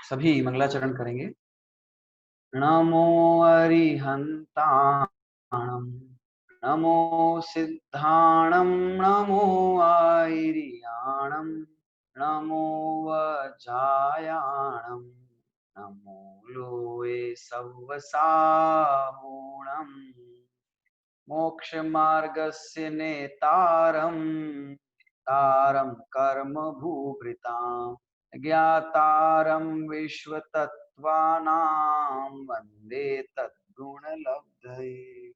सभी मंगलाचरण करेंगे। नमो अरिहंताणं, नमो सिद्धाणं, नमो आयर्याणं, नमो वज्रायाणं, नमो लोये सव्वसाहूणं, मोक्ष मार्गस्य नेतारं तारं कर्म भूभृतां ज्ञातारं विश्वतत्त्वानां वन्दे तद्गुणलब्धये।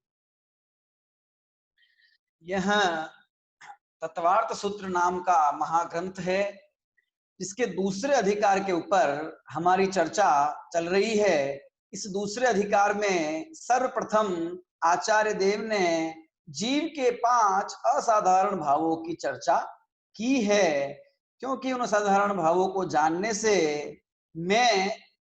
यह तत्वार्थ सूत्र नाम का महाग्रंथ है, जिसके दूसरे अधिकार के ऊपर हमारी चर्चा चल रही है। इस दूसरे अधिकार में सर्वप्रथम आचार्य देव ने जीव के 5 असाधारण भावों की चर्चा की है, क्योंकि उन असाधारण भावों को जानने से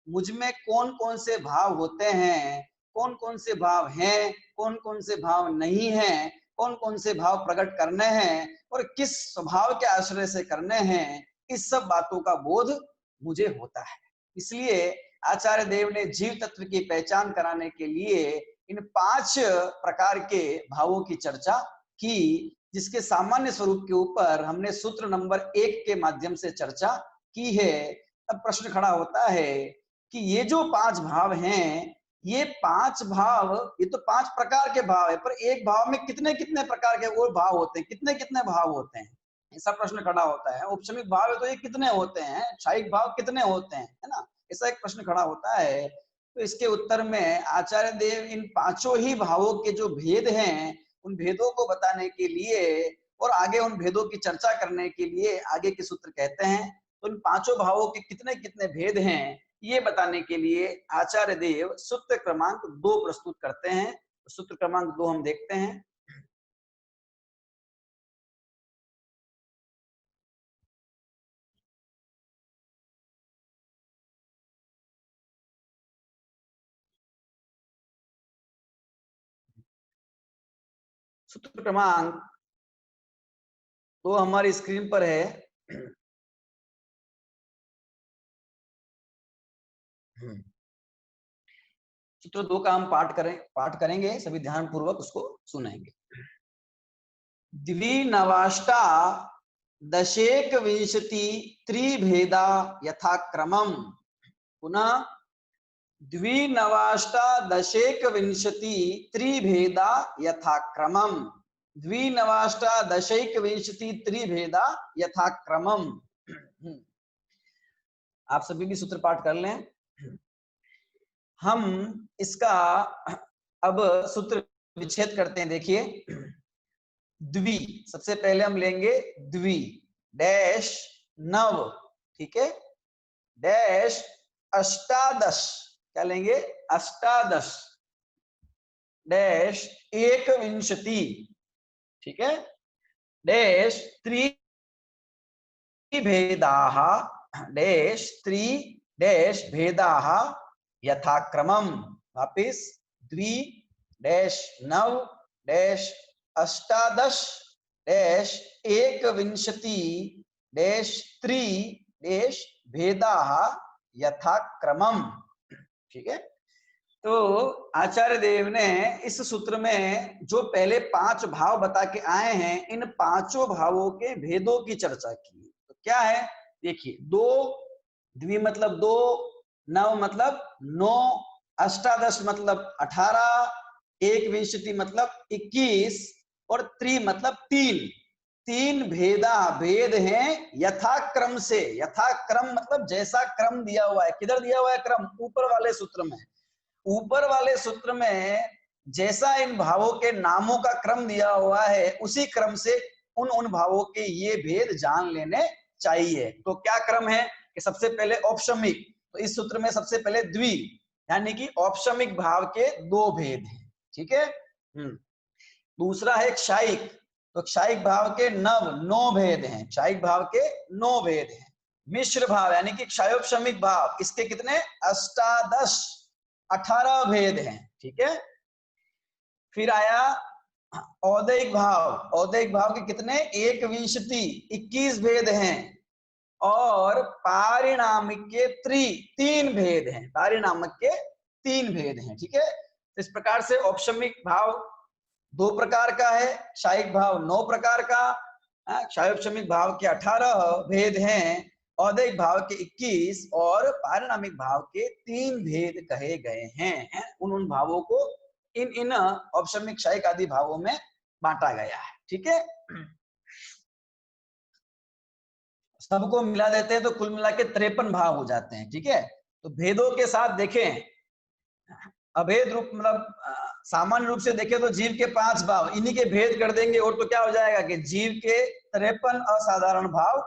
मुझ में कौन कौन से भाव होते हैं, कौन कौन से भाव हैं, कौन कौन से भाव नहीं हैं, कौन कौन से भाव प्रकट करने हैं और किस स्वभाव के आश्रय से करने हैं, इस सब बातों का बोध मुझे होता है। इसलिए आचार्य देव ने जीव तत्व की पहचान कराने के लिए इन 5 प्रकार के भावों की चर्चा की, जिसके सामान्य स्वरूप के ऊपर हमने सूत्र नंबर 1 के माध्यम से चर्चा की है। अब प्रश्न खड़ा होता है कि ये जो 5 भाव हैं, ये 5 भाव, ये तो 5 प्रकार के भाव है, पर एक भाव में कितने कितने प्रकार के और भाव होते हैं, कितने कितने भाव होते हैं, ऐसा प्रश्न खड़ा होता है। औपशमिक भाव है तो ये कितने होते हैं, क्षायिक भाव कितने होते हैं, है ना, ऐसा एक प्रश्न खड़ा होता है। तो इसके उत्तर में आचार्य देव इन 5 ही भावों के जो भेद हैं, उन भेदों को बताने के लिए और आगे उन भेदों की चर्चा करने के लिए आगे के सूत्र कहते हैं। तो इन 5 भावों के कितने कितने भेद हैं, ये बताने के लिए आचार्य देव सूत्र क्रमांक 2 प्रस्तुत करते हैं। सूत्र क्रमांक 2 हम देखते हैं। सूत्र क्रमांक 2 हमारी स्क्रीन पर है। सूत्र 2 का हम पाठ करेंगे, सभी ध्यान पूर्वक उसको सुनेंगे। द्विनवाष्टा दशेक विंशति त्रिभेदा यथाक्रमम्। पुनः द्विनवाष्टा दशेक विंशति त्रिभेदा यथाक्रमम्। द्विनवाष्टा दशैक विंशति त्रिभेदा यथाक्रमम्। आप सभी भी सूत्र पाठ कर लें। हम इसका अब सूत्र विच्छेद करते हैं। देखिए, द्वि, सबसे पहले हम लेंगे द्वि डैश नव, ठीक है, डैश अष्टादश, क्या लेंगे, अष्टादश डैश एकविंशति, ठीक है, डैश त्रिभेदाः डैश त्रि डैश भेदाः यथाक्रमम्। वापिस द्वि डैश नव डैश अष्टादश डैश एकविंशति डैश त्रि डैश भेदाः यथाक्रमम्, ठीक है। तो आचार्य देव ने इस सूत्र में जो पहले 5 भाव बता के आए हैं, इन 5 भावों के भेदों की चर्चा की। तो क्या है, देखिए, 2 द्वि मतलब 2, नव मतलब 9, अष्टादश मतलब 18, एकविंशति मतलब 21 और त्रि मतलब 3। 3 भेदा भेद हैं यथाक्रम से। यथाक्रम मतलब जैसा क्रम दिया हुआ है। किधर दिया हुआ है क्रम, ऊपर वाले सूत्र में। ऊपर वाले सूत्र में जैसा इन भावों के नामों का क्रम दिया हुआ है, उसी क्रम से उन भावों के ये भेद जान लेने चाहिए। तो क्या क्रम है कि सबसे पहले औपशमिक, तो इस सूत्र में सबसे पहले द्वि, यानी कि औपशमिक भाव के 2 भेद हैं, ठीक है। दूसरा है क्षायिक, तो क्षायिक भाव के 9 भेद हैं, क्षायिक भाव के 9 भेद हैं। मिश्र भाव यानी कि क्षयोपशमिक भाव, इसके कितने, अष्टादश 18 भेद हैं, ठीक है। फिर आया औदैहिक भाव, औदैहिक भाव के कितने, एकविंशति 21 भेद हैं। और पारिणामिक के तीन भेद हैं। पारिणामिक के तीन भेद हैं, ठीक है। इस प्रकार से औपशमिक भाव 2 प्रकार का है, क्षायिक भाव 9 प्रकार का, क्षायोपशमिक भाव के 18 भेद हैं, औदैहिक भाव के 21 और पारिणामिक भाव के 3 भेद कहे गए हैं। उन भावों को इन औपशमिक क्षायिक आदि भावों में बांटा गया है, ठीक है। सबको मिला देते हैं तो कुल मिला के 53 भाव हो जाते हैं, ठीक है। तो भेदों के साथ देखें, अभेद रूप मतलब सामान्य रूप से देखें तो जीव के 5 भाव, इन्हीं के भेद कर देंगे और तो क्या हो जाएगा कि जीव के 53 असाधारण भाव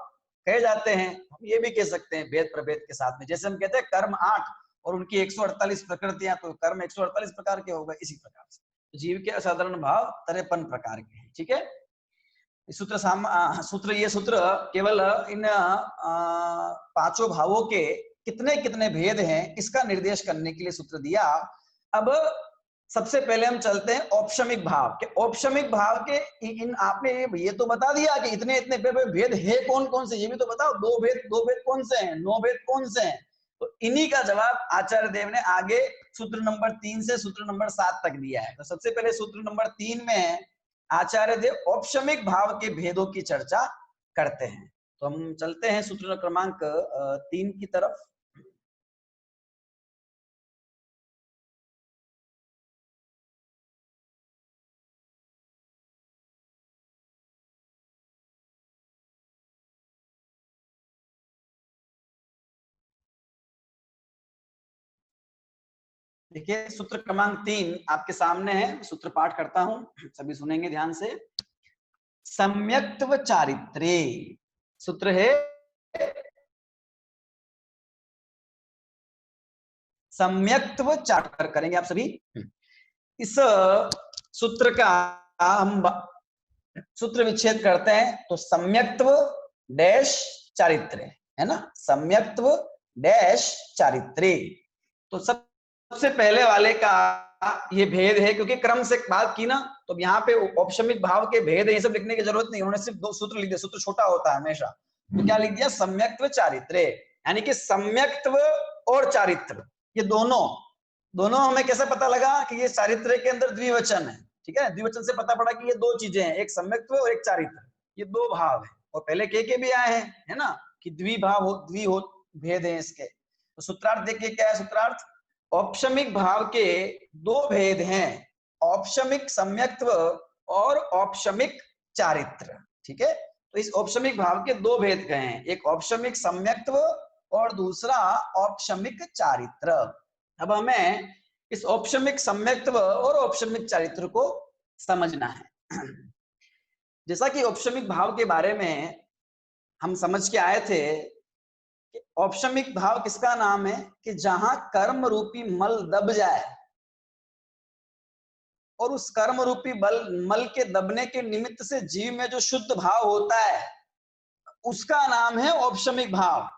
कहे जाते हैं। हम ये भी कह सकते हैं भेद प्रभेद के साथ में, जैसे हम कहते हैं कर्म 8 और उनकी 148 प्रकृतियां, तो कर्म 148 प्रकार के हो गए। इसी प्रकार से जीव के असाधारण भाव 53 प्रकार के हैं, ठीक है। ये सूत्र केवल इन 5 भावों के कितने कितने भेद हैं इसका निर्देश करने के लिए सूत्र दिया। अब सबसे पहले हम चलते हैं औपशमिक भाव के। औपशमिक भाव के इन आपने ये तो बता दिया कि इतने इतने भेद है कौन कौन से, ये भी तो बताओ। दो भेद कौन से हैं, 9 भेद कौन से हैं। तो इन्हीं का जवाब आचार्य देव ने आगे सूत्र नंबर 3 से सूत्र नंबर 7 तक दिया है। तो सबसे पहले सूत्र नंबर 3 में आचार्य देव औपशमिक भाव के भेदों की चर्चा करते हैं। तो हम चलते हैं सूत्र क्रमांक 3 की तरफ। देखिए सूत्र क्रमांक 3 आपके सामने है, सूत्र पाठ करता हूं, सभी सुनेंगे ध्यान से। सम्यक्त्व चारित्र्ये, सूत्र है सम्यक्त्व चारित्र, करेंगे आप सभी। इस सूत्र का हम सूत्र विच्छेद करते हैं तो सम्यक्त्व डैश चारित्र्य, है ना। सम्यक्त्व डैश चारित्र्ये, तो सबसे पहले वाले का ये भेद है, क्योंकि क्रम से बात की ना, तो यहाँ पे औपशमिक भाव के भेद है, ये सब लिखने की जरूरत नहीं, उन्होंने सिर्फ 2 सूत्र लिख दिया। सूत्र छोटा होता है हमेशा, तो क्या लिख दिया, सम्यक्त्व चारित्र्य, यानी कि सम्यक्त्व और चारित्र ये दोनों हमें कैसे पता लगा कि ये चारित्र्य के अंदर द्विवचन है, ठीक है। द्विवचन से पता पड़ा कि ये 2 चीजें हैं, एक सम्यक्त्व और एक चारित्र, ये 2 भाव है। और पहले के भी आए हैं, है ना, कि द्विभाव हो भेद है इसके। तो सूत्रार्थ देखिए क्या है सूत्रार्थ, औपशमिक भाव के 2 भेद हैं, औपशमिक सम्यक्त्व और औपशमिक चारित्र, ठीक है। तो इस औपशमिक भाव के 2 भेद कहे हैं, एक औपशमिक सम्यक्त्व और दूसरा औपशमिक चारित्र। अब हमें इस औपशमिक सम्यक्त्व और औपशमिक चारित्र को समझना है। जैसा कि औपशमिक भाव के बारे में हम समझ के आए थे, औपशमिक भाव किसका नाम है कि जहां कर्म रूपी मल दब जाए और उस कर्म रूपी मल के दबने के निमित्त से जीव में जो शुद्ध भाव होता है उसका नाम है औपशमिक भाव।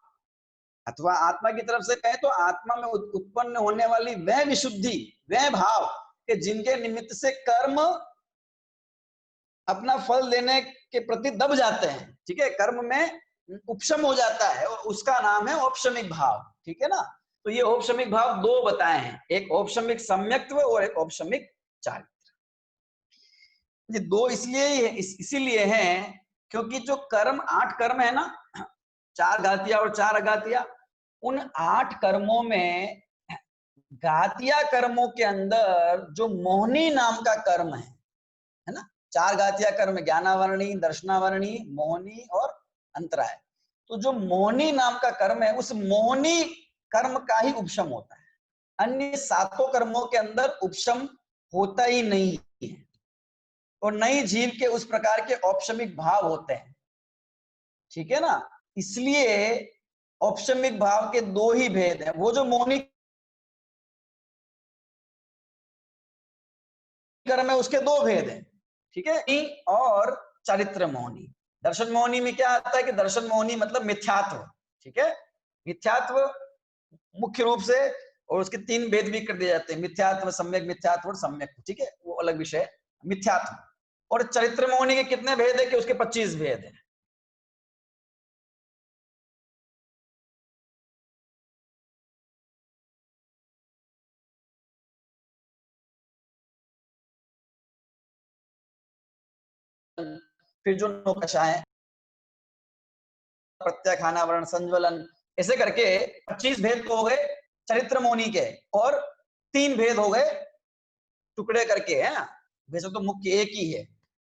अथवा आत्मा की तरफ से कहें तो आत्मा में उत्पन्न होने वाली वह विशुद्धि, वह भाव कि जिनके निमित्त से कर्म अपना फल देने के प्रति दब जाते हैं, ठीक है, कर्म में उपशम हो जाता है, और उसका नाम है औपशमिक भाव, ठीक है ना। तो ये औपशमिक भाव 2 बताए हैं, एक औपशमिक सम्यक्त्व और एक औपशमिक चारित्र। ये 2 इसीलिए हैं क्योंकि जो कर्म 8 कर्म है ना, 4 घातिया और 4 अघातिया, उन 8 कर्मों में घातिया कर्मों के अंदर जो मोहनी नाम का कर्म है ना, 4 घातिया कर्म, ज्ञानावरणी, दर्शनावरणी, मोहनी और अंतराय। तो जो मोहनी नाम का कर्म है, उस मोहनी कर्म का ही उपशम होता है, अन्य 7 कर्मों के अंदर उपशम होता ही नहीं है, और नई जीव के उस प्रकार के औपशमिक भाव होते हैं, ठीक है ना। इसलिए औपशमिक भाव के 2 ही भेद हैं, वो जो मोहनी कर्म है उसके 2 भेद हैं, ठीक है, और चारित्र मोहनी। दर्शन मोहनी में क्या आता है कि दर्शन मोहनी मतलब मिथ्यात्व, ठीक है, मिथ्यात्व मुख्य रूप से, और उसके 3 भेद भी कर दिए जाते हैं, मिथ्यात्व, सम्यक मिथ्यात्व और सम्यक, ठीक है, वो अलग विषय। मिथ्यात्व और चरित्र मोहनी के कितने भेद है कि उसके 25 भेद है, फिर जो नौकशा है, प्रत्याखाना वर्ण संज्वलन, ऐसे करके 25 भेद तो हो गए चरित्र मोनी के, और 3 भेद हो गए टुकड़े करके, है ना। वैसे तो मुख्य एक ही है,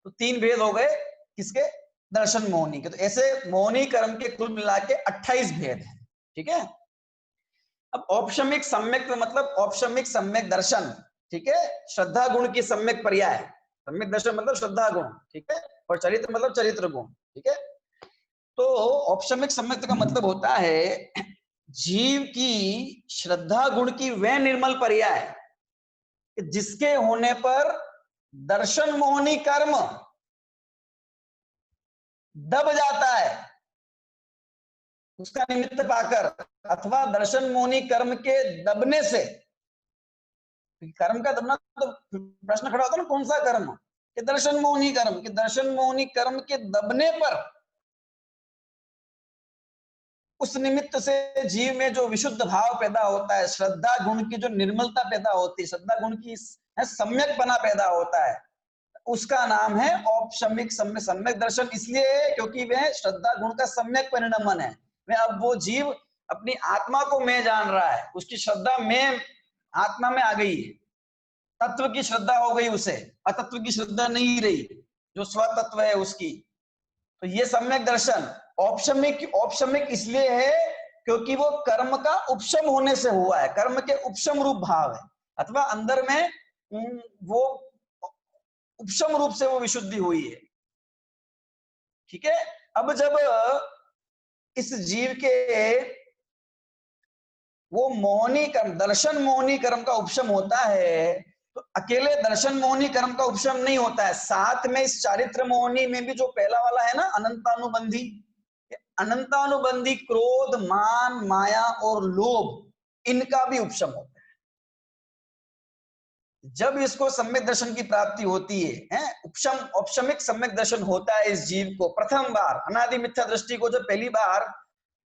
तो 3 भेद हो गए किसके, दर्शन मोहनी के। तो ऐसे मोहनी कर्म के कुल मिला के 28 भेद हैं, ठीक है। अब औपशमिक सम्यक मतलब औपशमिक सम्यक दर्शन, ठीक है। श्रद्धा गुण की सम्यक पर्याय, सम्यक दर्शन मतलब श्रद्धा गुण, ठीक है, और चरित्र मतलब चरित्र गुण, ठीक है। तो औपशमिक सम्यक का मतलब होता है जीव की श्रद्धा गुण की वह निर्मल पर्याय जिसके होने पर दर्शन मोहनी कर्म दब जाता है, उसका निमित्त पाकर, अथवा दर्शन मोहनी कर्म के दबने से। कर्म का दबना तो प्रश्न खड़ा होता है ना, कौन सा कर्म, कि दर्शन मोहनी कर्म, कि दर्शन मोहनी कर्म के दबने पर उस निमित्त से जीव में जो विशुद्ध भाव पैदा होता है, श्रद्धा गुण की जो निर्मलता पैदा होती है, श्रद्धा गुण की सम्यक बना पैदा होता है, उसका नाम है औपशमिक सम्यक दर्शन। इसलिए क्योंकि वह श्रद्धा गुण का सम्यक परिणमन है। वह अब वो जीव अपनी आत्मा को मैं जान रहा है, उसकी श्रद्धा मैं आत्मा में आ गई है, तत्व की श्रद्धा हो गई उसे, अतत्व की श्रद्धा नहीं रही, जो स्वतत्व है उसकी। तो ये सम्यक दर्शन औपशमिक औपशमिक इसलिए है क्योंकि वो कर्म का उपशम होने से हुआ है, कर्म के उपशम रूप भाव है, अथवा अंदर में वो उपशम रूप से वो विशुद्धि हुई है, ठीक है। अब जब इस जीव के वो मोहनी कर्म, दर्शन मोहनी कर्म का उपशम होता है, तो अकेले दर्शन मोहनी कर्म का उपशम नहीं होता है, साथ में इस चारित्र मोहनी में भी जो पहला वाला है ना, अनंतानुबंधी, अनंतानुबंधी क्रोध, मान, माया और लोभ, इनका भी उपशम होता है। जब इसको सम्यक दर्शन की प्राप्ति होती है, उपशम औपशमिक सम्यक दर्शन होता है इस जीव को प्रथम बार, अनादि मिथ्या दृष्टि को जब पहली बार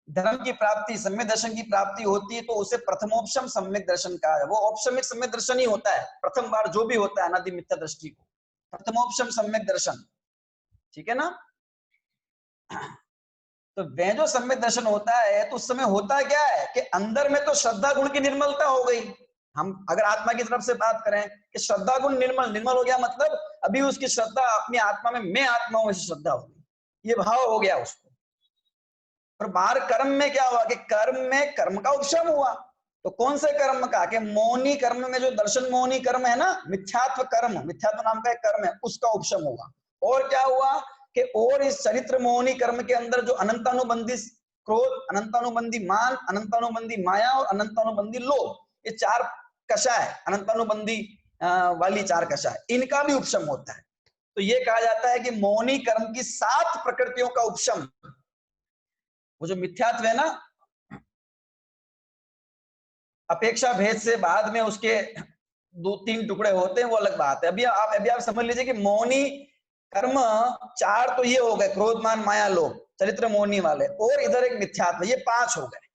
धर्म की प्राप्ति, सम्यक दर्शन की प्राप्ति होती है, तो उसे प्रथमोपशम सम्यक दर्शन कहा है। वो औपशमिक सम्यक दर्शन ही होता है प्रथम बार जो भी होता है अनादि मिथ्या दृष्टि को, प्रथमोपशम सम्यक दर्शन, ठीक है ना। तो वह जो सम्यक दर्शन होता है, तो उस समय होता क्या है कि अंदर में तो श्रद्धा गुण की निर्मलता हो गई। हम अगर आत्मा की तरफ से बात करें कि श्रद्धा गुण निर्मल हो गया, मतलब अभी उसकी श्रद्धा अपनी आत्मा में मैं आत्मा हूं ऐसी श्रद्धा हो गई, ये भाव हो गया उसको। और बाहर कर्म में क्या हुआ कि कर्म में कर्म का उपशम हुआ। तो कौन से कर्म का, कि मौनी कर्म में जो दर्शन मौनी कर्म है ना, मिथ्यात्व कर्म, मिथ्यात्व नाम का एक कर्म है, उसका उपशम हुआ। और क्या हुआ कि और इस चरित्र मोहनी कर्म के अंदर जो अनंतानुबंधी क्रोध, अनंतानुबंधी मान, अनंतानुबंधी माया और अनंतानुबंधी लोभ, ये 4 कषाय, अनंतानुबंधी वाली 4 कषाय, इनका भी उपशम होता है। तो ये कहा जाता है कि मौनी कर्म की 7 प्रकृतियों का उपशम, वो जो मिथ्यात्व है ना, अपेक्षा भेद से बाद में उसके 2-3 टुकड़े होते हैं, वो अलग बात है। अभी आप समझ लीजिए कि मौनी कर्म 4 तो ये हो गए, क्रोध मान माया लोभ, चरित्र मौनी वाले, और इधर एक मिथ्यात्व, ये 5 हो गए।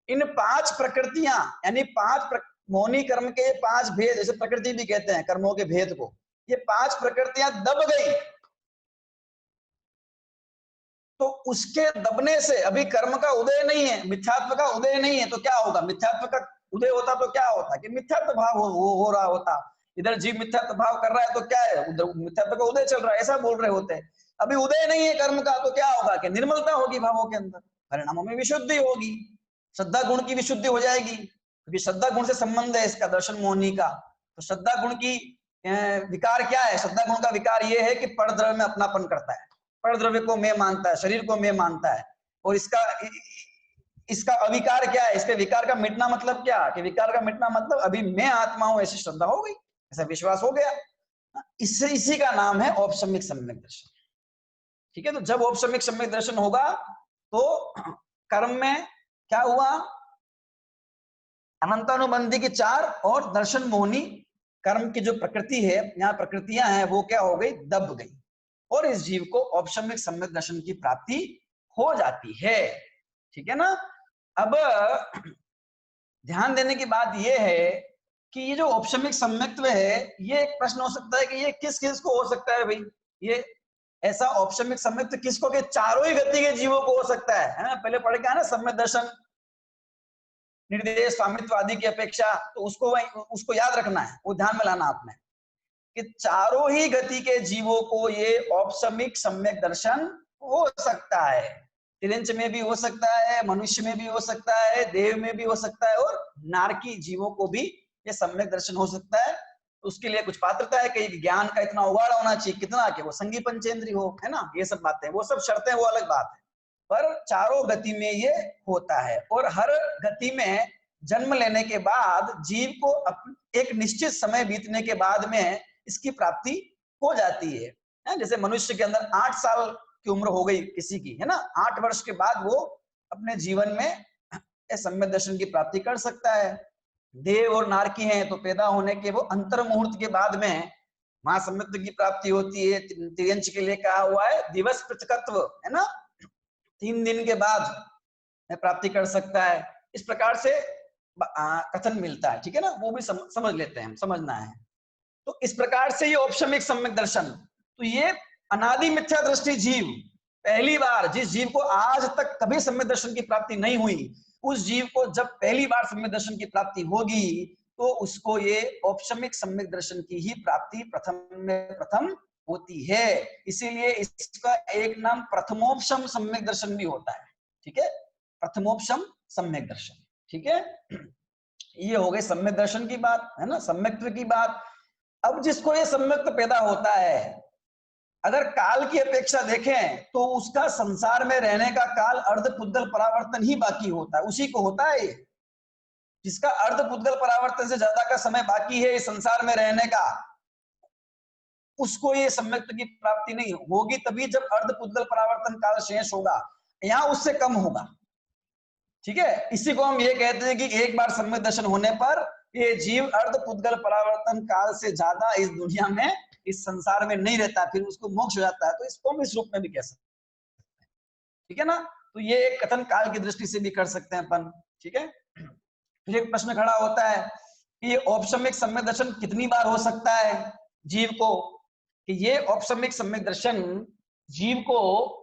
इन 5 प्रकृतियां, यानी 5 मौनी कर्म के ये 5 भेद, जैसे प्रकृति भी कहते हैं कर्मों के भेद को, ये 5 प्रकृतियां दब गई। तो उसके दबने से अभी कर्म का उदय नहीं है, मिथ्यात्व का उदय नहीं है, तो क्या होगा, मिथ्यात्व का उदय होता तो क्या होता कि मिथ्यात्व भाव हो रहा होता, इधर जीव मिथ्यात्व भाव कर रहा है, तो क्या है, उधर मिथ्यात्व का उदय चल रहा है, ऐसा बोल रहे होते हैं। अभी उदय नहीं है कर्म का, तो क्या होगा कि निर्मलता होगी भावों के अंदर, परिणामों में विशुद्धि होगी, श्रद्धा गुण की विशुद्धि हो जाएगी, क्योंकि श्रद्धा गुण से संबंध है इसका दर्शन मोहनी का। तो श्रद्धा गुण की विकार क्या है, श्रद्धा गुण का विकार ये है कि परद्रव्य में अपनापन करता है, परद्रव्य को मैं मानता है, शरीर को मैं मानता है। और इसका अविकार क्या है, इसके विकार का मिटना मतलब क्या, कि विकार का मिटना मतलब अभी मैं आत्मा हूं ऐसी श्रद्धा हो गई, ऐसा विश्वास हो गया। इससे इसी का नाम है औपशमिक सम्यक दर्शन, ठीक है। तो जब औपशमिक सम्यक दर्शन होगा तो कर्म में क्या हुआ, अनंतानुबंधी की 4 और दर्शन मोहनी कर्म की जो प्रकृति है, यहाँ प्रकृतियां हैं, वो क्या हो गई, दब गई, और इस जीव को औपशमिक सम्यक दर्शन की प्राप्ति हो जाती है, ठीक है ना। अब ध्यान देने की बात यह है कि ये जो औपशमिक सम्यक्त्व है, ये एक प्रश्न हो सकता है कि ये किस किस को हो सकता है भाई, ये ऐसा औपशमिक सम्यक्त किसको के चारों ही गति के जीवों को हो सकता है ना। पहले पढ़ के आया ना सम्यक दर्शन निर्देश स्वामित्व आदि की अपेक्षा, तो उसको याद रखना है, वो ध्यान में लाना आपने कि चारों ही गति के जीवों को ये औपशमिक सम्यक दर्शन हो सकता है। तिरंच में भी हो सकता है, मनुष्य में भी हो सकता है, देव में भी हो सकता है, और नारकी जीवों को भी ये सम्यक दर्शन हो सकता है। तो उसके लिए कुछ पात्रता है कि ज्ञान का इतना उगाड़ होना चाहिए, कितना कि वो संगी पंचेंद्रिय हो, है ना। ये सब बातें, वो सब शर्तें वो अलग बात है, पर चारों गति में ये होता है। और हर गति में जन्म लेने के बाद जीव को एक निश्चित समय बीतने के बाद में इसकी प्राप्ति हो जाती है। जैसे मनुष्य के अंदर 8 साल की उम्र हो गई किसी की, है ना, 8 वर्ष के बाद वो अपने जीवन में सम्यक दर्शन की प्राप्ति कर सकता है। देव और नारकी हैं तो पैदा होने के वो अंतर मुहूर्त के बाद में वहां सम्यक की प्राप्ति होती है। तिर्यंच के लिए कहा हुआ है दिवस पृथकत्व, है ना, 3 दिन के बाद प्राप्ति कर सकता है। इस प्रकार से कथन मिलता है, ठीक है ना, वो भी समझ लेते हैं, समझना है। तो इस प्रकार से ये औपशमिक सम्यक दर्शन, तो ये अनादि मिथ्या दृष्टि जीव, पहली बार जिस जीव को आज तक कभी सम्यक दर्शन की प्राप्ति नहीं हुई, उस जीव को जब पहली बार सम्यक दर्शन की प्राप्ति होगी तो उसको ये औपशमिक सम्यक दर्शन की ही प्राप्ति प्रथम होती है। इसीलिए इसका एक नाम प्रथमोपशम सम्यक दर्शन भी होता है, ठीक है, प्रथमोपशम सम्यक दर्शन, ठीक है। ये हो गए सम्यक दर्शन की बात, है ना, सम्यक्त्व की बात। अब जिसको ये सम्यक्त्व पैदा होता है, अगर काल की अपेक्षा देखें तो उसका संसार में रहने का काल अर्धपुद्गल परावर्तन ही बाकी होता है, उसी को होता है ये। जिसका अर्धपुद्गल परावर्तन से ज्यादा का समय बाकी है इस संसार में रहने का, उसको ये सम्यक्त्व की प्राप्ति नहीं होगी, तभी जब अर्धपुद्गल परावर्तन काल शेष होगा, यहां उससे कम होगा, ठीक है। इसी को हम ये कहते हैं कि एक बार सम्यक दर्शन होने पर ये जीव अर्धपुद्गल परावर्तन काल से ज्यादा इस दुनिया में, इस संसार में नहीं रहता, फिर उसको मोक्ष हो जाता है। तो इसको हम इस रूप में भी कह सकते हैं, ठीक है ना। तो ये एक कथन काल की दृष्टि से भी कर सकते हैं अपन, ठीक है। फिर एक प्रश्न खड़ा होता है कि ये औपशमिक सम्यक दर्शन कितनी बार हो सकता है जीव को, कि ये औपशमिक सम्यक दर्शन जीव को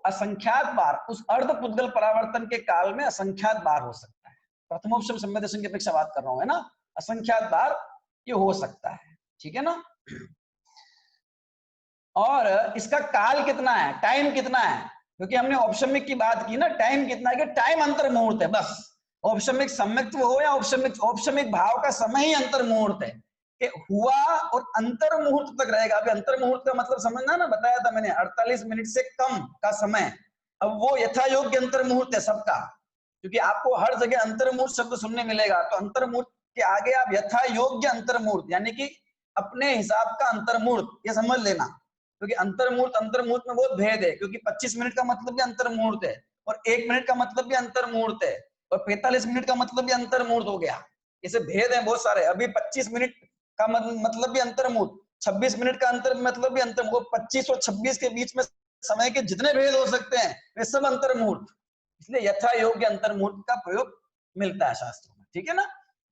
असंख्यात बार, उस अर्धपुद्गल परावर्तन के काल में असंख्यात बार हो सकता है। प्रथमोपशम सम्यक दर्शन की अपेक्षा बात कर रहा हूं, है ना, असंख्यात बार ये हो सकता है, ठीक है ना। और इसका काल कितना है, टाइम कितना है, क्योंकि हमने औपशमिक की बात की ना, टाइम कितना है कि टाइम अंतर मुहूर्त है बस। औपशमिक सम्यक्त्व हो या औपशमिक भाव का समय ही अंतर मुहूर्त है, कि हुआ और अंतर मुहूर्त तक रहेगा। अभी अंतर मुहूर्त का मतलब समझना ना, बताया था मैंने, 48 मिनट से कम का समय। अब वो यथा योग्य अंतर मुहूर्त है सबका, क्योंकि आपको हर जगह अंतर मुहूर्त शब्द सुनने मिलेगा, तो अंतर मुहूर्त के आगे आप यथा योग्य अंतर मुहूर्त, यानी कि अपने हिसाब का अंतर मुहूर्त, ये समझ लेना। क्योंकि अंतर मुहूर्त में बहुत भेद है, क्योंकि 25 मिनट का मतलब भी अंतर मुहूर्त है, और 1 मिनट का मतलब भी अंतर मुहूर्त है, और 45 मिनट का मतलब भी अंतर मुहूर्त हो गया। ऐसे भेद है बहुत सारे। अभी 25 मिनट का मतलब भी अंतर मुहूर्त, 26 मिनट का अंतर मतलब भी अंतर मुहूर्त, 25 और 26 के बीच में समय के जितने भेद हो सकते हैं वे सब अंतर मुहूर्त। इसलिए यथा योग्य अंतर मुहूर्त का प्रयोग मिलता है शास्त्रों में, ठीक है ना।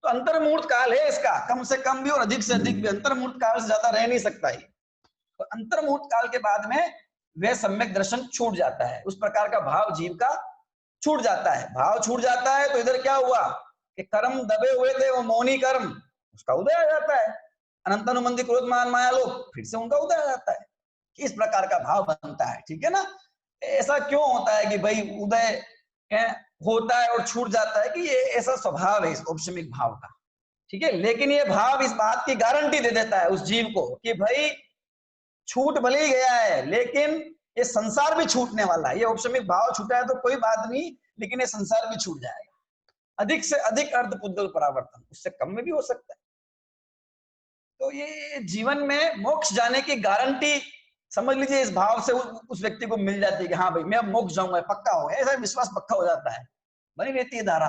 तो अंतर मुहूर्त काल है इसका, कम से कम भी और अधिक से अधिक भी, अंतर मुहूर्त काल से ज्यादा रह नहीं सकता है। तो अंतर मुहूर्त काल के बाद में वह सम्यक दर्शन छूट जाता है, उस प्रकार का भाव जीव का छूट जाता है। भाव छूट जाता है तो इधर क्या हुआ कि कर्म दबे हुए थे, वो मौनी कर्म, उसका उदय आ जाता है। अनंतानुबंधी क्रोध मान माया लोग, फिर से उनका उदय आ जाता है। इस प्रकार का भाव बनता है, ठीक है ना। ऐसा क्यों होता है कि भाई उदय होता है और छूट जाता है, कि ये ऐसा स्वभाव है इस औपशमिक भाव का, ठीक है। लेकिन ये भाव इस बात की गारंटी दे देता है उस जीव को कि भाई छूट भले ही गया है, लेकिन ये संसार भी छूटने वाला है। ये औपशमिक भाव छूटा है तो कोई बात नहीं, लेकिन ये संसार भी छूट जाएगा। अधिक से अधिक अर्धपुद्गल परावर्तन, उससे कम में भी हो सकता है। तो ये जीवन में मोक्ष जाने की गारंटी समझ लीजिए इस भाव से उस व्यक्ति को मिल जाती है कि हाँ भाई मैं अब मोक्ष जाऊंगा, पक्का हो, ऐसा विश्वास पक्का हो जाता है, बनी रहती है धारा,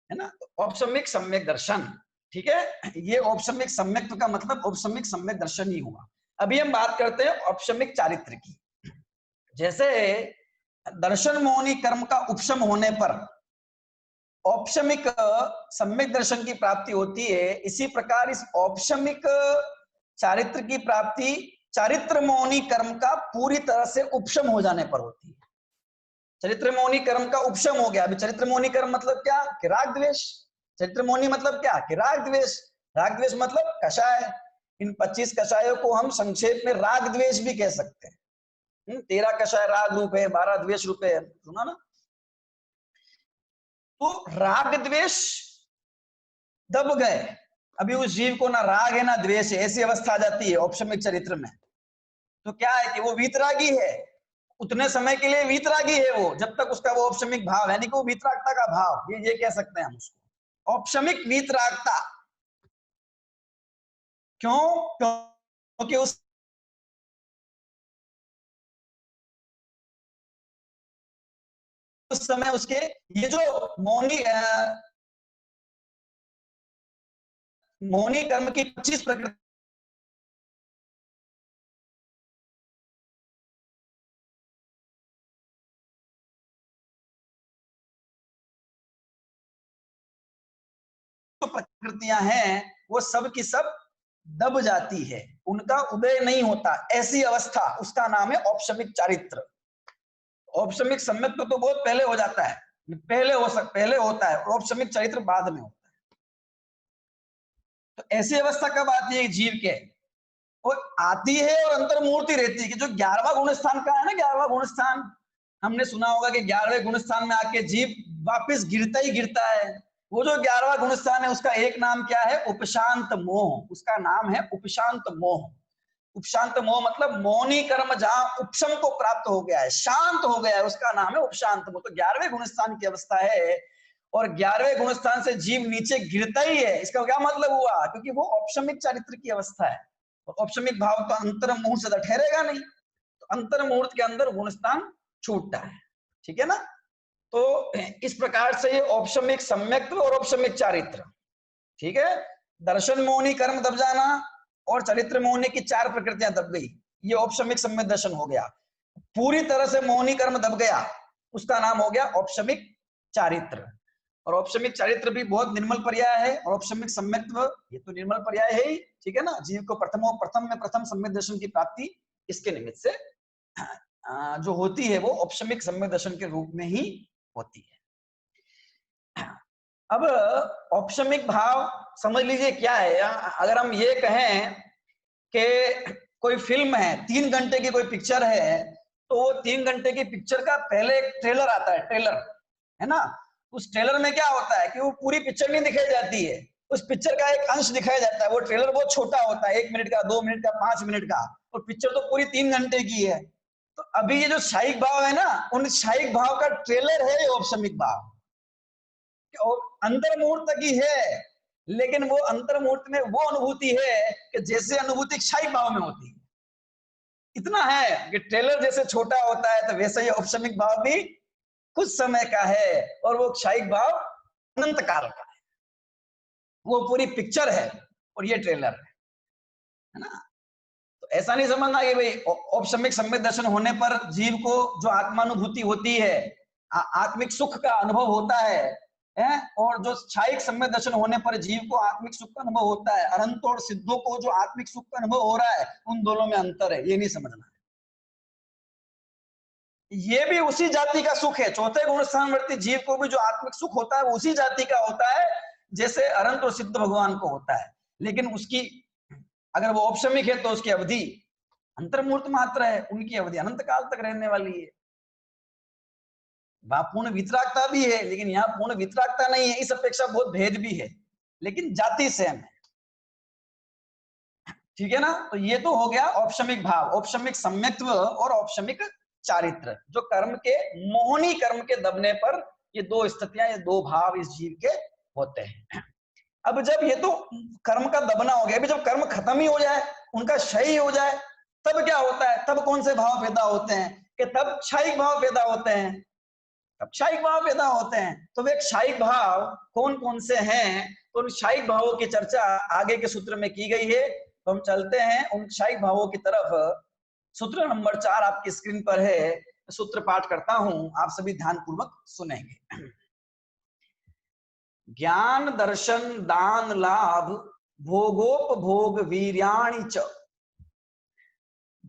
है ना। तो औपशमिक सम्यक दर्शन, ठीक है, ये औपशमिक सम्यक्त्व का मतलब औपशमिक सम्यक दर्शन ही हुआ। अभी हम बात करते हैं औपशमिक चारित्र की। जैसे दर्शन मौनी कर्म का उपशम होने पर औपशमिक सम्यक दर्शन की प्राप्ति होती है, इसी प्रकार इस औपशमिक चारित्र की प्राप्ति चरित्र मौनी कर्म का पूरी तरह से उपशम हो जाने पर होती है। चरित्र मौनी कर्म का उपशम हो गया। अभी चरित्र मौनी कर्म मतलब क्या कि राग द्वेष। चरित्र मौनी मतलब क्या कि राग द्वेष। राग द्वेष मतलब कषाय। इन 25 कषायों को हम संक्षेप में राग द्वेष भी कह सकते हैं। 13 कषाय राग रूप है, 12 द्वेष रूप है, सुना ना। तो राग द्वेष दब गए, अभी उस जीव को ना राग है ना द्वेष है, ऐसी अवस्था आ जाती है औपशमिक चरित्र में। तो क्या है कि वो वीतरागी है, उतने समय के लिए वीतरागी है वो, जब तक उसका वो औपशमिक भाव है, नहीं कि वो वीतरागता का भाव, ये कह सकते हैं हम उसको, औपशमिक वीतरागता। क्यों? क्योंकि उस समय उसके ये जो मौनी मौनी कर्म की 25 प्रकृति प्रकृतियां हैं, वो सब की सब दब जाती है, उनका उदय नहीं होता। ऐसी अवस्था, उसका नाम है औपशमिक चारित्र। औपशमिक सम्यक तो बहुत पहले हो जाता है, पहले होता है, औपशमिक चरित्र बाद में होता है। तो ऐसी अवस्था कब आती है जीव के? वो आती है और अंतर्मूर्ति रहती है कि जो 11वां गुण स्थान का है ना, 11वां गुण स्थान, हमने सुना होगा कि 11वें गुण स्थान में आके जीव वापिस गिरता ही गिरता है। वो जो 11वां गुण स्थान है, उसका एक नाम क्या है? उपशांत मोह। उसका नाम है उपशांत मोह। उपशांत मोह मतलब मौनी कर्म जहां उपशम को प्राप्त हो गया है, शांत हो गया है, उसका नाम है उपशांत मोह। तो 11वें गुण स्थान की अवस्था है, और 11वें गुण स्थान से जीव नीचे गिरता ही है। इसका क्या मतलब हुआ? क्योंकि वो औपशमिक चरित्र की अवस्था है, औपशमिक भाव तो अंतर मुहूर्त से ठहरेगा नहीं, तो अंतर मुहूर्त के अंदर गुण स्थान छूटता है। ठीक है ना। तो इस प्रकार से ये औपशमिक सम्यक्त्व और औपशमिक चारित्र। ठीक है। दर्शन मौनी कर्म दब जाना और चरित्र मौनी की 4 प्रकृतियां दब गई, ये औपशमिक सम्यक दर्शन हो गया। पूरी तरह से मौनी कर्म दब गया, उसका नाम हो गया औपशमिक चारित्र। और औपशमिक चारित्र भी बहुत निर्मल पर्याय है, और औपशमिक सम्यक्त्व ये तो निर्मल पर्याय है ही। ठीक है ना। जीव को प्रथम में प्रथम सम्यक दर्शन की प्राप्ति इसके निमित्त से जो होती है, वो औपशमिक सम्यक दर्शन के रूप में ही होती है। अब औपशमिक भाव समझ लीजिए क्या है। अगर हम ये कहें कि कोई फिल्म है, 3 घंटे की कोई पिक्चर है, तो वो 3 घंटे की पिक्चर का पहले एक ट्रेलर आता है, ट्रेलर है ना। उस ट्रेलर में क्या होता है कि वो पूरी पिक्चर नहीं दिखाई जाती है, उस पिक्चर का एक अंश दिखाया जाता है। वो ट्रेलर बहुत छोटा होता है, 1 मिनट का, 2 मिनट का, 5 मिनट का, और पिक्चर तो पूरी 3 घंटे की है। तो अभी ये जो शायिक भाव है ना, उन शायिक भाव का ट्रेलर है ये औपशमिक भाव। अंतर मुहूर्त की है, लेकिन वो अंतर मुहूर्त में वो अनुभूति है कि जैसे अनुभूति शायिक भाव में होती है। इतना है कि ट्रेलर जैसे छोटा होता है, तो वैसे ही औपशमिक भाव भी कुछ समय का है, और वो शायिक भाव अनंत काल का है। वो पूरी पिक्चर है और ये ट्रेलर है ना। तो ऐसा नहीं समझना कि भाई औपशमिक सम्यक दर्शन होने पर जीव को जो आत्मानुभूति होती है, आत्मिक सुख का अनुभव होता है, और जो क्षायिक सम्यक दर्शन होने पर जीव को आत्मिक सुख का अनुभव होता है। अनंत और सिद्धों को जो आत्मिक सुख का अनुभव हो रहा है, उन दोनों में अंतर है, ये नहीं समझना। ये भी उसी जाति का सुख है। चौथे गुण स्थानवर्ती जीव को भी जो आत्मिक सुख होता है, वो उसी जाति का होता है जैसे अनंत और सिद्ध भगवान को होता है। लेकिन उसकी अगर वो औपशमिक है, तो उसकी अवधि अंतर्मूर्त मात्र है, उनकी अवधि अनंत काल तक रहने वाली है। वहां पूर्ण वितरागता भी है, लेकिन यहाँ पूर्ण वितरागता नहीं है, इस अपेक्षा बहुत भेद भी है, लेकिन जाति सेम है। ठीक है ना। तो ये तो हो गया औपशमिक भाव, औपशमिक सम्यक्त्व और औपशमिक चारित्र, जो कर्म के मोहनी कर्म के दबने पर ये 2 स्थितियां, ये 2 भाव इस जीव के होते हैं। अब जब ये तो कर्म का दबना हो गया, अभी जब कर्म खत्म ही हो जाए, उनका क्षय ही हो जाए, तब क्या होता है? तब कौन से भाव पैदा होते हैं? कि तब क्षयिक भाव पैदा होते हैं। तब क्षयिक भाव पैदा होते हैं। तो वे क्षयिक भाव कौन कौन से हैं? तो उन क्षयिक भावों की चर्चा आगे के सूत्र में की गई है। तो हम चलते हैं उन क्षयिक भावों की तरफ। सूत्र नंबर 4 आपकी स्क्रीन पर है, सूत्र पाठ करता हूं, आप सभी ध्यान पूर्वक सुनेंगे। ज्ञान दर्शन दान लाभ भोगोपभोग वीर्याणि च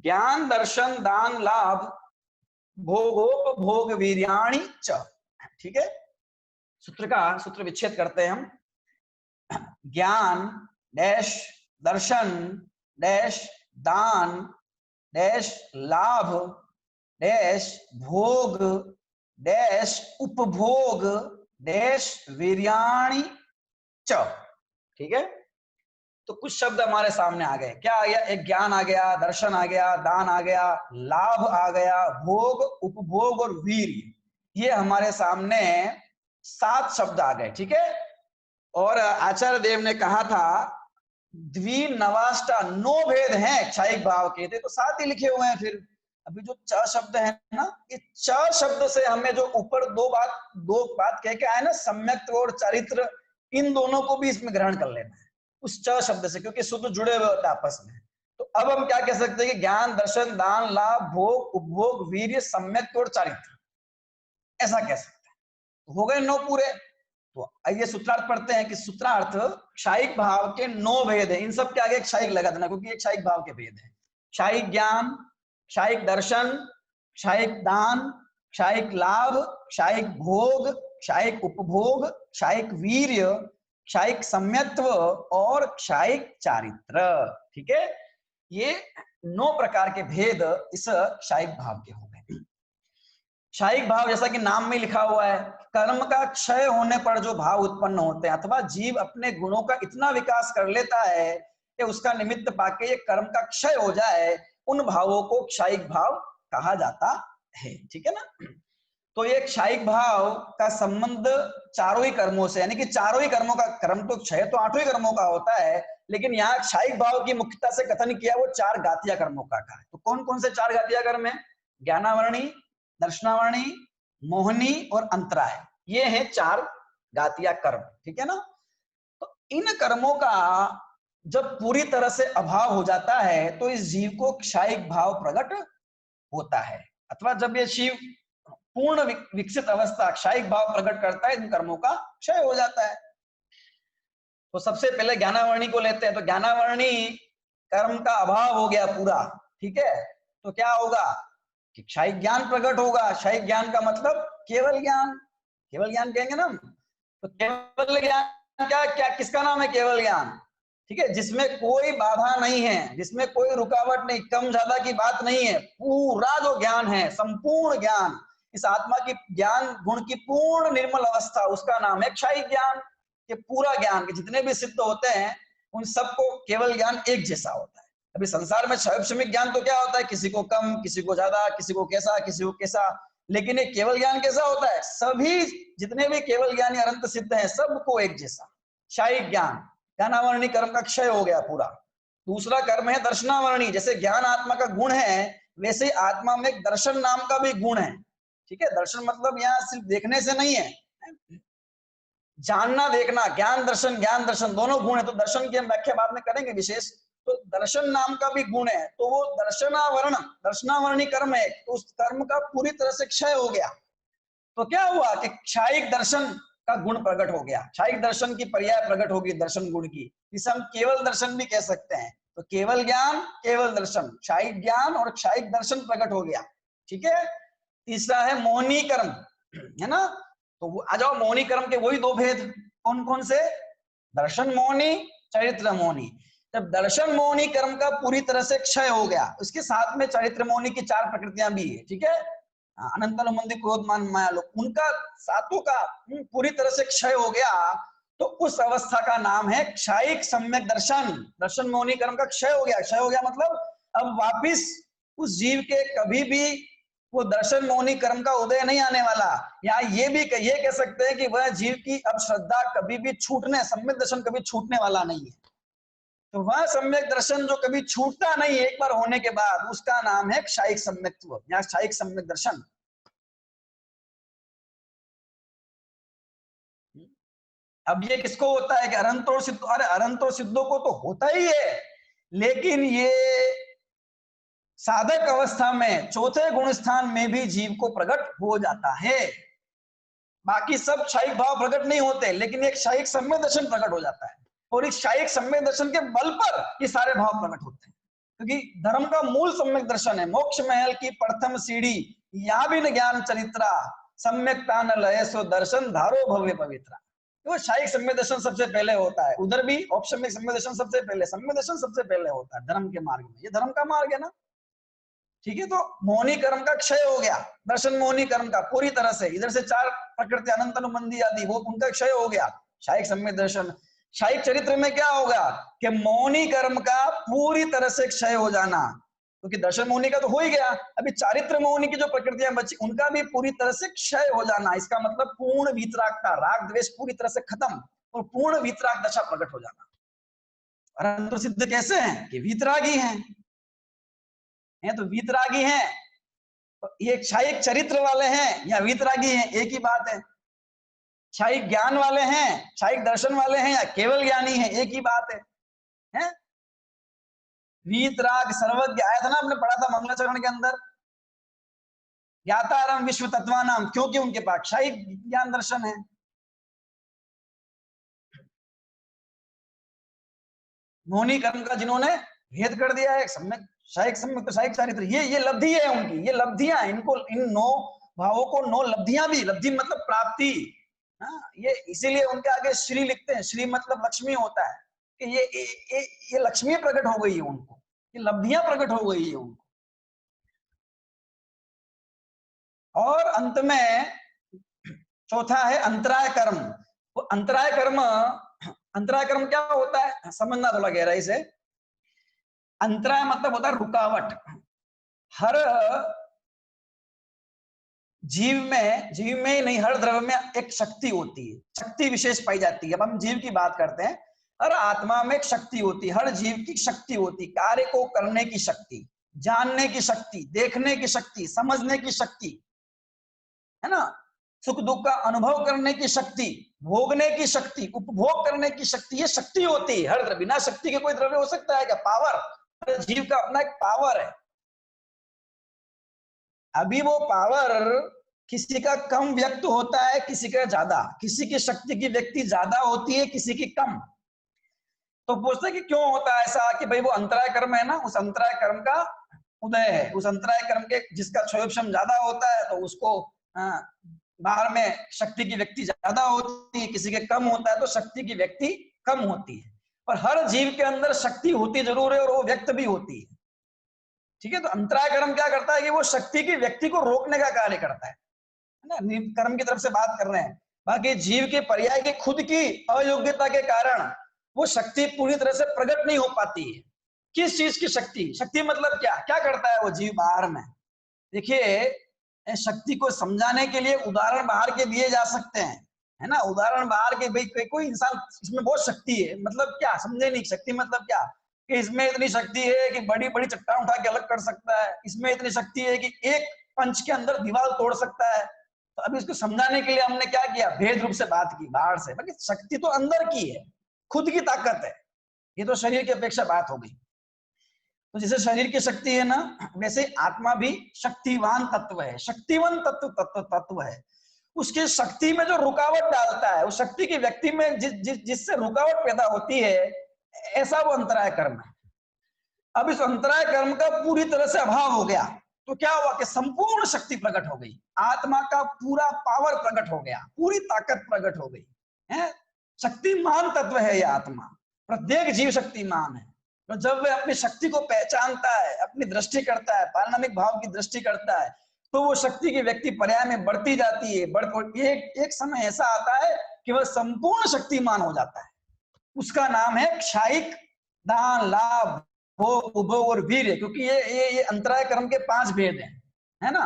ज्ञान दर्शन दान लाभ भोगोपभोग वीर्याणि च। ठीक है, सूत्र विच्छेद करते हैं हम। ज्ञान डैश दर्शन डैश दान डैश लाभ डैश भोग डैश उपभोग डैश वीर्याणि च। ठीक है, तो कुछ शब्द हमारे सामने आ गए। क्या आ गया? एक ज्ञान आ गया, दर्शन आ गया, दान आ गया, लाभ आ गया, भोग उपभोग और वीर्य, ये हमारे सामने 7 शब्द आ गए। ठीक है, और आचार्य देव ने कहा था द्विनवाष्टा 9 भेद हैं क्षायिक भाव के, थे तो 7 ही लिखे हुए हैं। फिर अभी जो च शब्द है ना, ये च शब्द से हमें जो ऊपर दो बात कह के आए ना, सम्यक्त्व और चारित्र, इन दोनों को भी इसमें ग्रहण कर लेना है उस च शब्द से, क्योंकि शुद्ध जुड़े हुए होते हैं आपस में। तो अब हम क्या कह सकते हैं कि ज्ञान दर्शन दान लाभ भोग उपभोग वीर्य सम्यक्त्व और चारित्र, ऐसा कह सकते हैं। तो हो गए 9 पूरे। तो आइए सूत्रार्थ पढ़ते हैं कि सूत्रार्थ क्षायिक भाव के 9 भेद है। इन सब के आगे क्षायिक लगा देना, क्योंकि ये क्षायिक भाव के भेद है। क्षायिक ज्ञान, क्षायिक दर्शन, क्षायिक दान, क्षायिक लाभ, क्षायिक भोग, क्षायिक उपभोग, क्षायिक वीर्य, क्षायिक सम्यत्व और क्षायिक चारित्र। ठीक है, ये 9 प्रकार के भेद इस क्षायिक भाव के हो गए। क्षायिक भाव जैसा कि नाम में लिखा हुआ है, कर्म का क्षय होने पर जो भाव उत्पन्न होते हैं, अथवा जीव अपने गुणों का इतना विकास कर लेता है कि उसका निमित्त पाके ये कर्म का क्षय हो जाए, उन भावों को क्षायिक भाव कहा जाता है। ठीक है ना, तो ये क्षायिक भाव का संबंध चारों ही कर्मों से, यानी कि चारों ही कर्मों का, कर्म तो क्षय तो 8 ही कर्मों का होता है, लेकिन यहाँ क्षायिक भाव की मुख्यता से कथन किया वो 4 घातीय कर्मों का कहा है। तो कौन कौन से 4 घातीय कर्म है? ज्ञानावरणी, दर्शनावरणी, मोहनी और अंतराय, ये हैं 4 घातीय कर्म। ठीक है ना, तो इन कर्मों का जब पूरी तरह से अभाव हो जाता है तो इस जीव को क्षायिक भाव प्रकट होता है, अथवा जब ये जीव पूर्ण विकसित अवस्था क्षायिक भाव प्रकट करता है, इन कर्मों का क्षय हो जाता है। तो सबसे पहले ज्ञानावरणी को लेते हैं। तो ज्ञानावरणी कर्म का अभाव हो गया पूरा। ठीक है, तो क्या होगा कि क्षायिक ज्ञान प्रकट होगा। क्षायिक ज्ञान का मतलब केवल ज्ञान, केवल ज्ञान कहेंगे ना। तो केवल ज्ञान क्या क्या किसका नाम है? केवल ज्ञान। ठीक है, जिसमें कोई बाधा नहीं है, जिसमें कोई रुकावट नहीं, कम ज्यादा की बात नहीं है, पूरा जो ज्ञान है, संपूर्ण ज्ञान, इस आत्मा की ज्ञान गुण की पूर्ण निर्मल अवस्था, उसका नाम है क्षायिक ज्ञान। कि पूरा ज्ञान के जितने भी सिद्ध होते हैं उन सबको केवल ज्ञान एक जैसा होता है। अभी संसार में क्षयिक ज्ञान तो क्या होता है, किसी को कम, किसी को ज्यादा, किसी को कैसा, किसी को कैसा, लेकिन ये केवल ज्ञान कैसा होता है? सभी जितने भी केवल ज्ञानी अनंत सिद्ध हैं सबको एक जैसा। क्षायिक ज्ञान, ज्ञानावरणी कर्म का क्षय हो गया पूरा। दूसरा कर्म है दर्शनावरणी। जैसे ज्ञान आत्मा का गुण है, वैसे आत्मा में एक दर्शन नाम का भी गुण है। ठीक है, दर्शन मतलब यहाँ सिर्फ देखने से नहीं है, जानना देखना, ज्ञान दर्शन दोनों गुण है। तो दर्शन की हम व्याख्या बाद में करेंगे विशेष। तो दर्शन नाम का भी गुण है, तो वो दर्शनावरणी कर्म है, तो उस कर्म का पूरी तरह से क्षय हो गया। तो क्या हुआ कि क्षायिक दर्शन का गुण प्रकट हो गया। क्षायिक दर्शन की पर्याय प्रकट होगी दर्शन गुण की, इसे हम केवल दर्शन भी कह सकते हैं। तो केवल ज्ञान, केवल दर्शन, क्षायिक ज्ञान और क्षायिक दर्शन प्रकट हो गया। ठीक है, तीसरा है मोहनी कर्म, है ना। तो आ जाओ, मोहनी कर्म के वही 2 भेद, कौन कौन से? दर्शन मोहनी, चरित्र मोहनी। जब दर्शन मोहनी कर्म का पूरी तरह से क्षय हो गया, उसके साथ में चरित्र मोहनी की 4 प्रकृतियां भी है। ठीक है, अनंत मंदिर क्रोध मान माया लोग, उनका सातों का पूरी तरह से क्षय हो गया, तो उस अवस्था का नाम है क्षायिक सम्यक दर्शन। दर्शन मोहनी कर्म का क्षय हो गया। क्षय हो गया मतलब अब वापिस उस जीव के कभी भी वो दर्शन मोहनी कर्म का उदय नहीं आने वाला। या ये कह सकते हैं कि वह जीव की अब श्रद्धा कभी भी छूटने, सम्यक दर्शन कभी छूटने वाला नहीं है। तो वह सम्यक दर्शन जो कभी छूटता नहीं है एक बार होने के बाद, उसका नाम है क्षायिक सम्यक्त्व या क्षायिक सम्यक दर्शन। अब ये किसको होता है कि अनंत और सिद्ध? अरे अनंत और सिद्धों को तो होता ही है, लेकिन ये साधक अवस्था में चौथे गुण स्थान में भी जीव को प्रकट हो जाता है। बाकी सब क्षायिक भाव प्रकट नहीं होते, लेकिन एक क्षायिक सम्यक दर्शन प्रकट हो जाता है, और इस क्षायिक सम्यक दर्शन के बल पर ये सारे भाव प्रकट होते हैं। क्योंकि धर्म का मूल सम्यक दर्शन है। मोक्ष महल की प्रथम सीढ़ी या भी न ज्ञान चरित्रा, सम्यक तान लय सो दर्शन धारो भव्य पवित्रा। तो शायिक सम्यक दर्शन सबसे पहले होता है, उधर भी औपसम्यक सम्यक दर्शन सबसे पहले, सम्यक दर्शन सबसे पहले होता है धर्म के मार्ग में। ये धर्म का मार्ग है ना, ठीक है। तो मोहनी कर्म का क्षय हो गया, दर्शन मोहनी कर्म का पूरी तरह से। इधर से 4 प्रकृति अनंत अनुबंधी आदि वो उनका क्षय हो गया, शायिक सम्यक दर्शन। शायिक चरित्र में क्या होगा कि मौनी कर्म का पूरी तरह से क्षय हो जाना, क्योंकि दर्शन मौनी का तो हो ही गया, अभी चारित्र मौनी की जो प्रकृतियां बची उनका भी पूरी तरह से क्षय हो जाना। इसका मतलब पूर्ण वीतरागता, राग द्वेष पूरी तरह से खत्म और पूर्ण वीतराग दशा प्रकट हो जाना। परंतु सिद्ध कैसे हैं कि वीतरागी हैं तो वीतरागी हैं तो ये शायिक चरित्र वाले हैं या वीतरागी हैं, एक ही बात है। शायिक ज्ञान वाले हैं, शायिक दर्शन वाले हैं या केवल ज्ञानी हैं, एक ही बात है? वीतराग सर्वज्ञ आया था ना, आपने पढ़ा था मंगलाचरण के अंदर, ज्ञातारम विश्व तत्वानाम, क्योंकि उनके पास शायिक ज्ञान दर्शन है। मौनी कर्म का जिन्होंने भेद कर दिया है, सम्यक शायिक सम्यक शायिक चारित्र, ये लब्धि है उनकी, ये लब्धियां, इनको इन 9 भावों को 9 लब्धियां भी, लब्धि मतलब प्राप्ति, ये इसीलिए उनके आगे श्री लिखते हैं। श्री मतलब लक्ष्मी होता है कि ये लक्ष्मी प्रकट हो गई है उनको, ये लब्धियां प्रकट हो गई है उनको। और अंत में चौथा है अंतराय कर्म। वो अंतराय कर्म क्या होता है, समझना थोड़ा गहराई से। अंतराय मतलब होता है रुकावट। हर जीव में नहीं, हर द्रव्य में एक शक्ति होती है, शक्ति विशेष पाई जाती है। अब हम जीव की बात करते हैं, हर आत्मा में एक शक्ति होती है, हर जीव की शक्ति होती, कार्य को करने की शक्ति, जानने की शक्ति, देखने की शक्ति, समझने की शक्ति, है ना, सुख दुख का अनुभव करने की शक्ति, भोगने की शक्ति, उपभोग करने की शक्ति, ये शक्ति होती है हर द्रव्य। बिना शक्ति के कोई द्रव्य हो सकता है क्या? पावर, जीव का अपना एक पावर है। अभी वो पावर किसी का कम व्यक्त होता है, किसी का ज्यादा, किसी की शक्ति की व्यक्ति ज्यादा होती है, किसी की कम। तो पूछते हैं कि क्यों होता है ऐसा, कि भाई वो अंतराय कर्म है ना, उस अंतराय कर्म का उदय है, उस अंतराय कर्म के जिसका क्षयोपशम ज्यादा होता है तो उसको बाहर में शक्ति की व्यक्ति ज्यादा होती है, किसी के कम होता है तो शक्ति की व्यक्ति कम होती है। पर हर जीव के अंदर शक्ति होती जरूर है और वो व्यक्त भी होती है, ठीक है। तो अंतराय कर्म क्या करता है कि वो शक्ति की व्यक्ति को रोकने का कार्य करता है ना, कर्म की तरफ से बात कर रहे हैं। बाकी जीव के पर्याय की खुद की अयोग्यता के कारण वो शक्ति पूरी तरह से प्रकट नहीं हो पाती है। किस चीज की शक्ति? शक्ति मतलब क्या क्या करता है वो जीव बाहर में? देखिए, शक्ति को समझाने के लिए उदाहरण बाहर के दिए जा सकते हैं, है ना। उदाहरण बाहर के, भाई कोई इंसान इसमें बहुत शक्ति है, मतलब क्या समझे नहीं, शक्ति मतलब क्या कि इसमें इतनी शक्ति है कि बड़ी बड़ी चट्टान उठा के अलग कर सकता है, इसमें इतनी शक्ति है कि एक पंच के अंदर दीवार तोड़ सकता है। तो अभी इसको समझाने के लिए हमने क्या किया, भेद रूप से बात की बाहर से। बाकी शक्ति तो अंदर की है, खुद की ताकत है। ये तो शरीर की अपेक्षा बात हो गई। तो जैसे शरीर की शक्ति है ना, वैसे आत्मा भी शक्तिवान तत्व है, शक्तिवान तत्व है। उसकी शक्ति में जो रुकावट डालता है, उस शक्ति की व्यक्ति में जिससे रुकावट पैदा होती है, ऐसा वो अंतराय कर्म है। अब इस अंतराय कर्म का पूरी तरह से अभाव हो गया तो क्या हुआ कि संपूर्ण शक्ति प्रकट हो गई, आत्मा का पूरा पावर प्रकट हो गया, पूरी ताकत प्रकट हो गई है। शक्तिमान तत्व है यह आत्मा, प्रत्येक जीव शक्तिमान है। तो जब वह अपनी शक्ति को पहचानता है, अपनी दृष्टि करता है, पारमाणिक भाव की दृष्टि करता है, तो वो शक्ति की व्यक्ति पर्याय में बढ़ती जाती है। एक समय ऐसा आता है कि वह संपूर्ण शक्तिमान हो जाता है। उसका नाम है क्षायिक, दान, लाभ, भोग, उपभोग और वीर्य। क्योंकि ये अंतराय कर्म के 5 भेद हैं, है ना।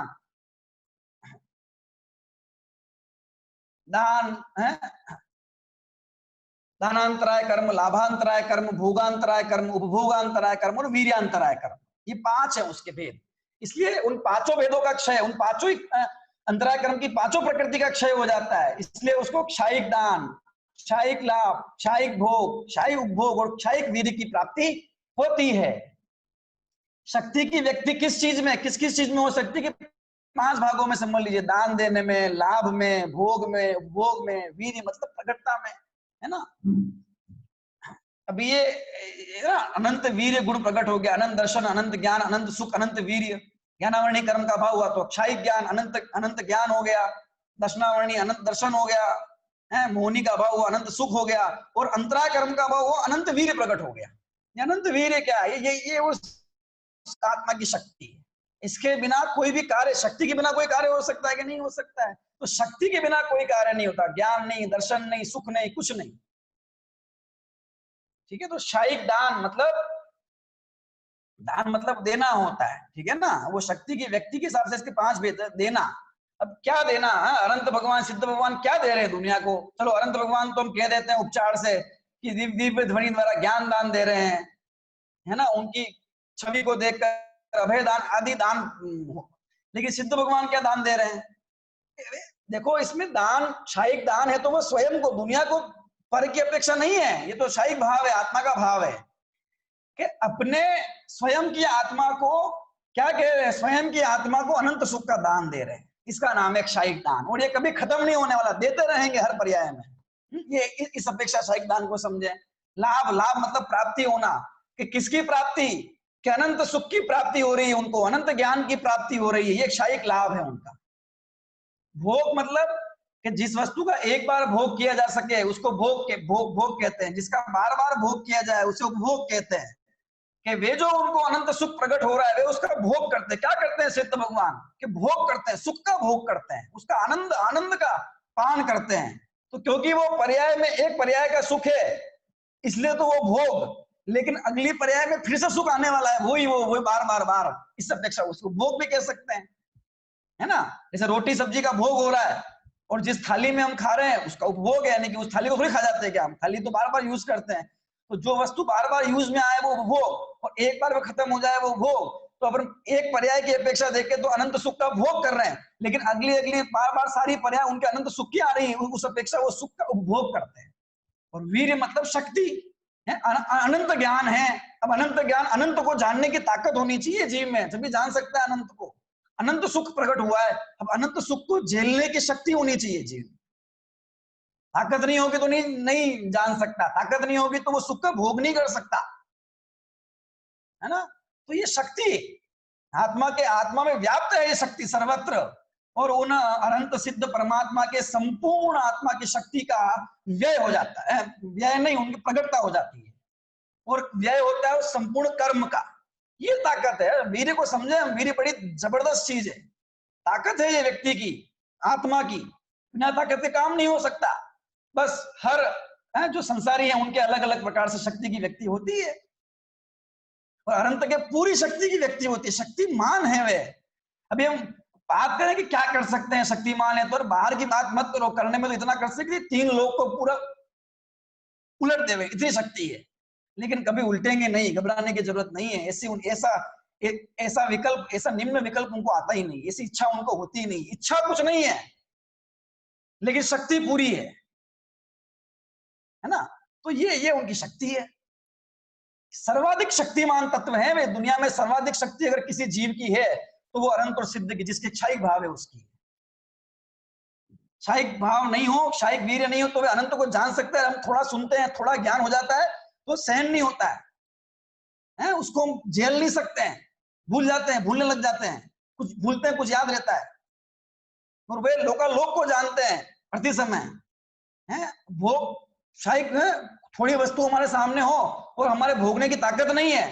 दान है, दानांतराय कर्म, लाभांतराय कर्म, भोगांतराय कर्म, उपभोगांतराय कर्म और वीर्यांतराय कर्म, ये 5 है उसके भेद। इसलिए उन 5 भेदों का क्षय, उन 5 अंतराय कर्म की 5 प्रकृति का क्षय हो जाता है। इसलिए उसको क्षायिक दान, क्षायिक लाभ, क्षायिक भोग, क्षायिक उपभोग और क्षायिक वीर्य की प्राप्ति होती है। शक्ति की व्यक्ति किस चीज में, किस किस चीज में हो सकती है? 5 भागों में समझ लीजिए, दान देने में, लाभ में, भोग में, उपभोग में, वीर्य मतलब प्रकटता में, है ना। अब ये ना अनंत वीर्य गुण प्रकट हो गया, अनंत दर्शन, अनंत ज्ञान, अनंत सुख, अनंत वीर्य, ज्ञानावरणी कर्म का भाव हुआ तो क्षायिक ज्ञान, अनंत अनंत ज्ञान हो गया, दर्शनावरणी अनंत दर्शन हो गया, है मोहिनी का भाव हुआ अनंत सुख हो गया, और अंतरा कर्म का भाव हुआ अनंत वीर्य प्रकट हो गया। अनंत वीर्य क्या है? ये उस आत्मा की शक्ति है। इसके बिना कोई भी कार्य, शक्ति के बिना कोई कार्य हो सकता है कि नहीं हो सकता है? तो शक्ति के बिना कोई कार्य नहीं होता, ज्ञान नहीं, दर्शन नहीं, सुख नहीं, कुछ नहीं। ठीक है, तो शायिक दान मतलब देना होता है, ठीक है ना, वो शक्ति की व्यक्ति के हिसाब से इसके 5 भेद देना। अब क्या देना है? अनंत भगवान, सिद्ध भगवान क्या दे रहे हैं दुनिया को? चलो अनंत भगवान तो हम कह देते हैं उपचार से कि दिव्य ध्वनि द्वारा ज्ञान दान दे रहे हैं, है ना, उनकी छवि को देखकर अभय दान आदि दान। लेकिन सिद्ध भगवान क्या दान दे रहे हैं? देखो इसमें दान, शायिक दान है तो वो स्वयं को, दुनिया को पर की अपेक्षा नहीं है, ये तो शायिक भाव है, आत्मा का भाव है कि अपने स्वयं की आत्मा को क्या कह रहे हैं? स्वयं की आत्मा को अनंत सुख का दान दे रहे हैं। इसका नाम है शायिक दान, और ये कभी खत्म नहीं होने वाला, देते रहेंगे हर पर्याय में। ये इस अपेक्षा शायिक दान को समझे। लाभ, लाभ मतलब प्राप्ति होना, कि किसकी प्राप्ति? कि अनंत सुख की प्राप्ति हो रही है उनको, अनंत ज्ञान की प्राप्ति हो रही है, ये शायिक लाभ है उनका। भोग मतलब कि जिस वस्तु का एक बार भोग किया जा सके उसको भोग कहते हैं, जिसका बार बार भोग किया जाए उसे उपभोग कहते हैं। कि वे जो उनको अनंत सुख प्रकट हो रहा है वे उसका भोग करते हैं। क्या करते हैं सिद्ध भगवान? कि भोग करते हैं, सुख का भोग करते हैं, उसका आनंद, आनंद का पान करते हैं। तो क्योंकि वो पर्याय में एक पर्याय का सुख है इसलिए तो वो भोग, लेकिन अगली पर्याय में फिर से सुख आने वाला है, वही बार बार बार, इस अपेक्षा उसको भोग भी कह सकते हैं, है ना। जैसे रोटी सब्जी का भोग हो रहा है और जिस थाली में हम खा रहे हैं उसका उपभोग है, यानी कि उस थाली को थोड़ी खा जाते हैं क्या हम, थाली तो बार बार यूज करते हैं। तो जो वस्तु बार बार यूज में आए वो भोग, और एक बार वो खत्म हो जाए वो भोग। तो अपन एक पर्याय की अपेक्षा देखें तो अनंत सुख का भोग कर रहे हैं, लेकिन अगली अगली बार बार सारी पर्याय उनके अनंत सुख की आ रही है, उस अपेक्षा वो सुख का उपभोग करते हैं। और वीर्य मतलब शक्ति है, अनंत ज्ञान है। अब अनंत ज्ञान, अनंत को जानने की ताकत होनी चाहिए जीव में, तभी जान सकता है अनंत को। अनंत सुख प्रकट हुआ है, अब अनंत सुख को झेलने की शक्ति होनी चाहिए जीव। ताकत नहीं होगी तो नहीं जान सकता, ताकत नहीं होगी तो वो सुख का भोग नहीं कर सकता, है ना। तो ये शक्ति आत्मा के, आत्मा में व्याप्त है ये शक्ति सर्वत्र, और उन अनंत सिद्ध परमात्मा के संपूर्ण आत्मा की शक्ति का व्यय हो जाता है, व्यय नहीं, उनकी प्रकटता हो जाती है, और व्यय होता है संपूर्ण कर्म का। ये ताकत है वीर्य को समझे हम, वीर्य बड़ी जबरदस्त चीज है, ताकत है ये व्यक्ति की, आत्मा की। बिना ताकत के काम नहीं हो सकता। बस हर जो संसारी है उनके अलग अलग प्रकार से शक्ति की व्यक्ति होती है, और अनंत के पूरी शक्ति की व्यक्ति होती है, शक्तिमान है वे। अभी हम बात करें कि क्या कर सकते हैं, शक्तिमान है तो बाहर की बात मत करो, करने में तो इतना कर सकते 3 लोग को पूरा उलट देवे, इतनी शक्ति है। लेकिन कभी उल्टेंगे नहीं, घबराने की जरूरत नहीं है। ऐसा विकल्प, ऐसा निम्न विकल्प उनको आता ही नहीं, ऐसी इच्छा उनको होती ही नहीं। इच्छा कुछ नहीं है लेकिन शक्ति पूरी है ना। तो ये उनकी शक्ति है, सर्वाधिक शक्तिमान तत्व है वे। दुनिया में सर्वाधिक शक्ति अगर किसी जीव की है तो वो अनंत और सिद्ध की, जिसके क्षायिक भाव है उसकी। क्षायिक भाव नहीं हो, क्षायिक वीर्य नहीं हो तो वे अनंत को जान सकते हैं। हम थोड़ा सुनते हैं, थोड़ा ज्ञान हो जाता है तो सहन नहीं होता है, उसको हम झेल नहीं सकते हैं, भूल जाते हैं, भूलने लग जाते हैं, कुछ भूलते हैं, कुछ याद रहता है। और वे लोकालोक को जानते हैं प्रति समय, है भोग क्षायिक है। थोड़ी वस्तु हमारे सामने हो और हमारे भोगने की ताकत नहीं है,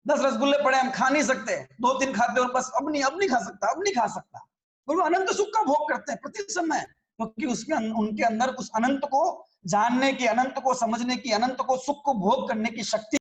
10 रसगुल्ले पड़े हम खा नहीं सकते, 2-3 खाते और बस अब नहीं खा सकता, अब नहीं खा सकता। और वो अनंत सुख का भोग करते हैं प्रति समय, क्योंकि उसमें उनके अंदर उस अनंत को जानने की, अनंत को समझने की, अनंत को सुख को भोग करने की शक्ति